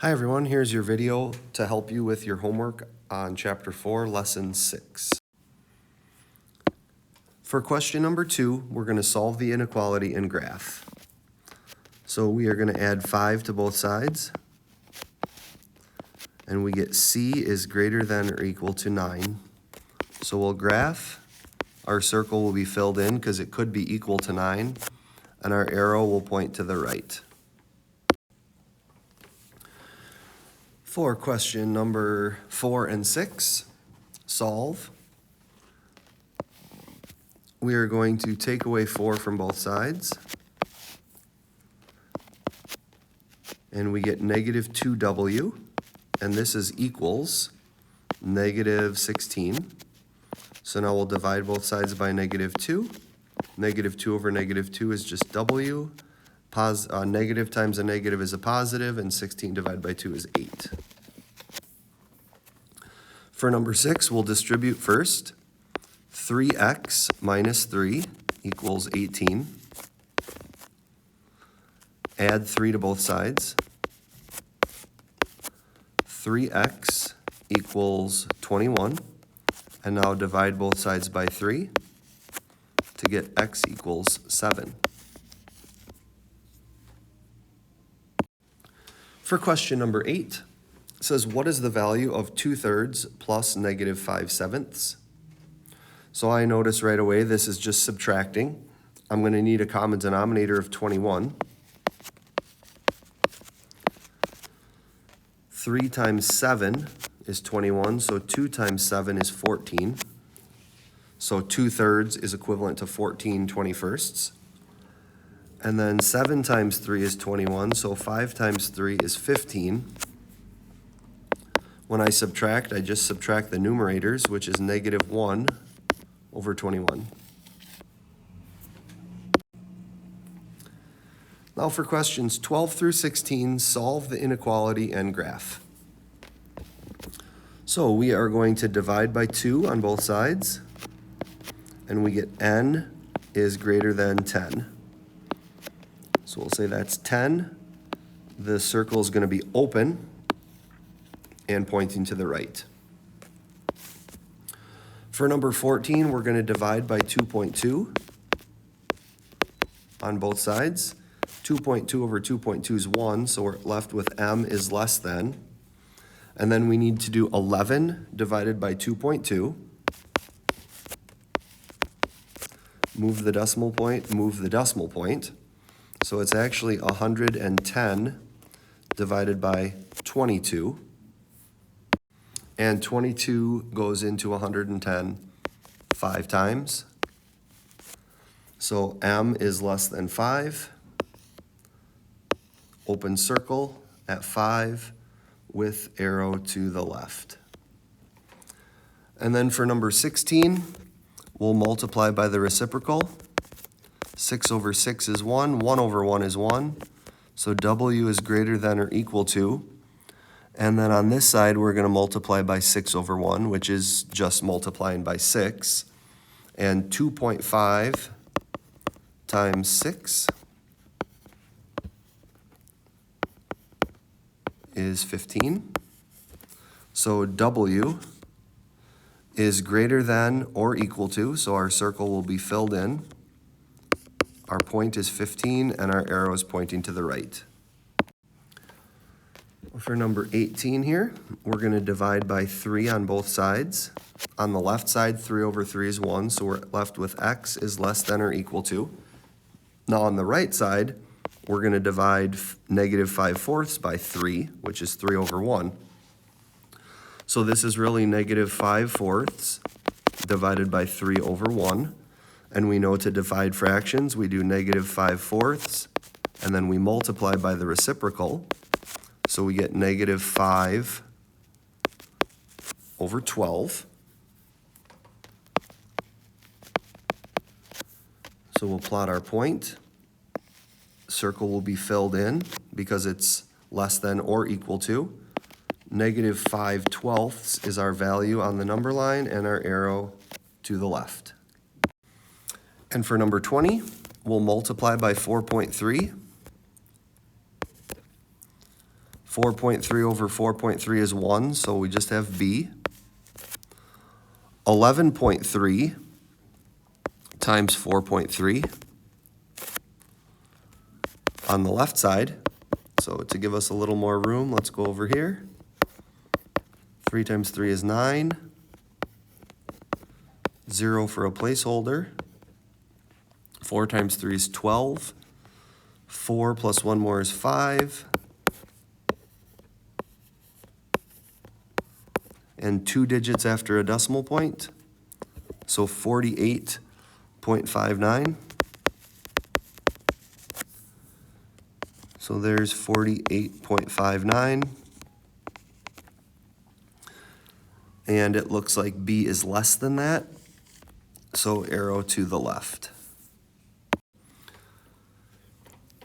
Hi everyone, here's your video to help you with your homework on Chapter 4, Lesson 6. For question number 2, we're going to solve the inequality in graph. So we are going to add 5 to both sides, and we get C is greater than or equal to 9. So we'll graph. Our circle will be filled in because it could be equal to 9, and our arrow will point to the right. For question number 4 and 6, solve. We are going to take away 4 from both sides, and we get negative 2w, and this is equals negative 16. So now we'll divide both sides by negative 2. Negative 2 over negative 2 is just w. Negative times a negative is a positive, and 16 divided by 2 is 8. For number 6, we'll distribute first. 3x minus 3 equals 18. Add 3 to both sides. 3x equals 21. And now divide both sides by 3 to get x equals 7. For question number 8, it says, what is the value of 2/3 plus negative 5/7? So I notice right away this is just subtracting. I'm going to need a common denominator of 21. 3 times 7 is 21, so 2 times 7 is 14. So 2/3 is equivalent to 14 21sts. And then 7 times 3 is 21, so 5 times 3 is 15. When I subtract, I just subtract the numerators, which is negative 1 over 21. Now for questions 12 through 16, solve the inequality and graph. So we are going to divide by 2 on both sides, and we get n is greater than 10. So we'll say that's 10. The circle is going to be open and pointing to the right. For number 14, we're going to divide by 2.2 on both sides. 2.2 over 2.2 is 1, so we're left with m is less than. And then we need to do 11 divided by 2.2. Move the decimal point, move the decimal point. So it's actually 110 divided by 22. And 22 goes into 110 5 times. So m is less than 5. Open circle at 5 with arrow to the left. And then for number 16, we'll multiply by the reciprocal. 6 over 6 is 1. 1 over 1 is 1. So w is greater than or equal to. And then on this side, we're going to multiply by 6 over 1, which is just multiplying by 6. And 2.5 times 6 is 15. So w is greater than or equal to, so our circle will be filled in. Our point is 15, and our arrow is pointing to the right. For number 18 here, we're going to divide by 3 on both sides. On the left side, 3 over 3 is 1, so we're left with x is less than or equal to. Now on the right side, we're going to divide negative 5/4 by 3, which is 3 over 1. So this is really negative 5/4 divided by 3 over 1. And we know to divide fractions, we do negative 5/4, and then we multiply by the reciprocal. So we get negative 5 over 12. So we'll plot our point. Circle will be filled in because it's less than or equal to. Negative 5/12 is our value on the number line, and our arrow to the left. And for number 20, we'll multiply by 4.3. 4.3 over 4.3 is 1, so we just have B. 11.3 times 4.3 on the left side. So to give us a little more room, let's go over here. 3 times 3 is 9. 0 for a placeholder. 4 times 3 is 12. 4 plus 1 more is 5. And 2 digits after a decimal point. So 48.59. So there's 48.59. And it looks like B is less than that. So arrow to the left.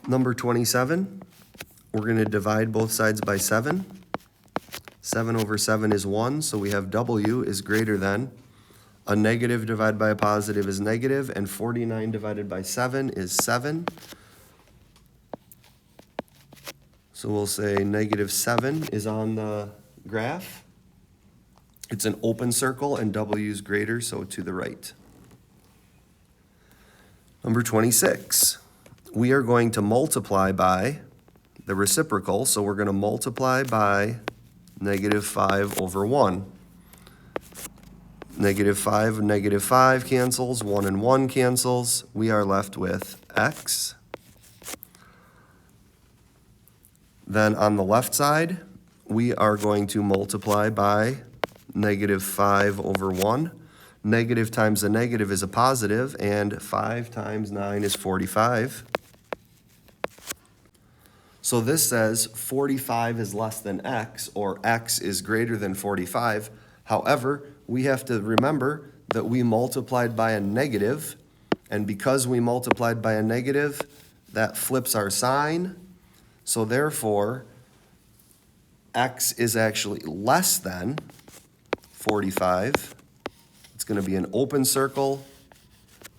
Number 27, we're going to divide both sides by 7. 7 over 7 is 1, so we have W is greater than. A negative divided by a positive is negative, and 49 divided by 7 is 7. So we'll say negative 7 is on the graph. It's an open circle, and W is greater, so to the right. Number 26, we are going to multiply by the reciprocal, so we're going to multiply by negative 5 over 1. Negative 5 and negative 5 cancels, 1 and 1 cancels. We are left with x. Then on the left side, we are going to multiply by negative 5 over 1. Negative times a negative is a positive, and 5 times 9 is 45. So this says 45 is less than x, or x is greater than 45. However, we have to remember that we multiplied by a negative, and because we multiplied by a negative, that flips our sign. So therefore, x is actually less than 45. It's going to be an open circle,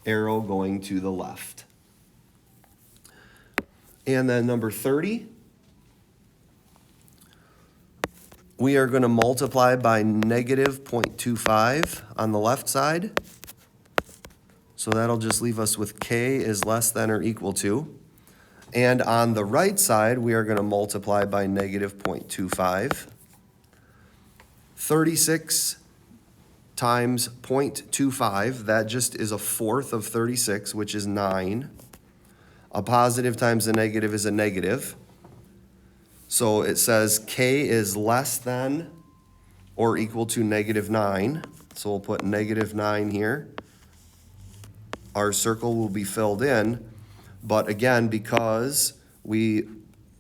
arrow going to the left. And then number 30, we are going to multiply by negative 0.25 on the left side. So that'll just leave us with k is less than or equal to. And on the right side, we are going to multiply by negative 0.25. 36 times 0.25, that just is a fourth of 36, which is 9. A positive times a negative is a negative. So it says k is less than or equal to negative 9. So we'll put negative 9 here. Our circle will be filled in. But again, because we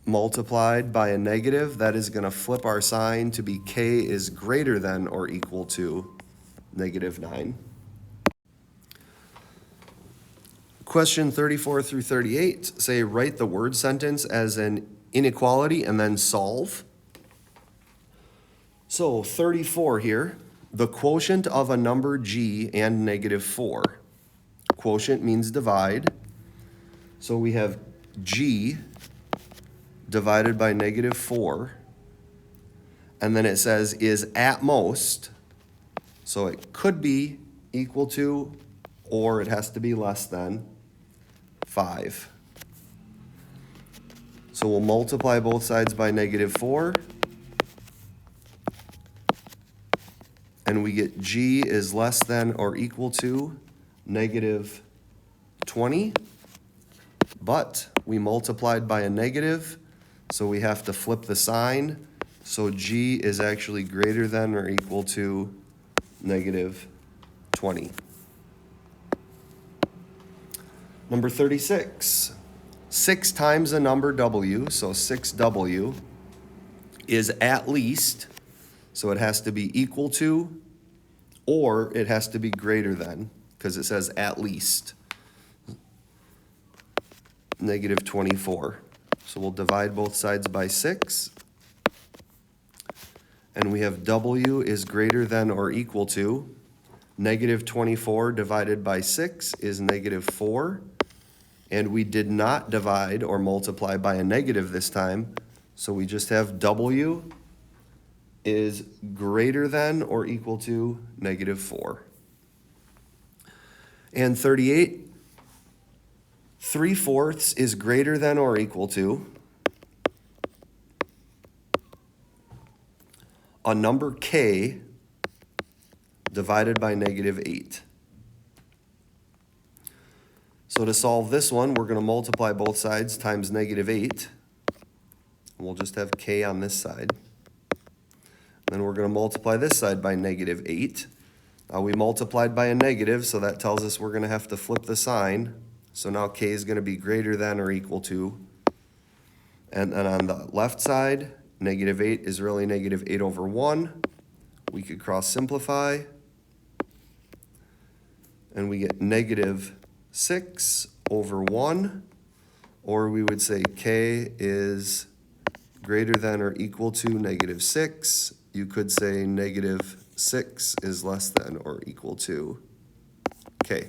multiplied by a negative, that is going to flip our sign to be k is greater than or equal to negative 9. Question 34 through 38 say write the word sentence as an inequality and then solve. So 34 here, the quotient of a number g and negative 4. Quotient means divide. So we have g divided by negative 4. And then it says is at most. So it could be equal to, or it has to be less than 5. So we'll multiply both sides by negative 4. And we get g is less than or equal to negative 20. But we multiplied by a negative, so we have to flip the sign. So g is actually greater than or equal to negative 20. Number 36. 6 times a number w, so 6w, is at least, so it has to be equal to, or it has to be greater than, because it says at least, negative 24. So we'll divide both sides by 6. And we have w is greater than or equal to, negative 24 divided by 6 is negative 4. And we did not divide or multiply by a negative this time, So we just have W is greater than or equal to -4. And 38, 3/4 is greater than or equal to a number K divided by -8. So to solve this one, we're going to multiply both sides times -8. We'll just have K on this side. Then we're going to multiply this side by -8. We multiplied by a negative, so that tells us we're going to have to flip the sign. So now K is going to be greater than or equal to. And then on the left side, -8 is really -8/1. We could cross simplify. And we get -6/1. Or we would say K is greater than or equal to -6. You could say -6 is less than or equal to K.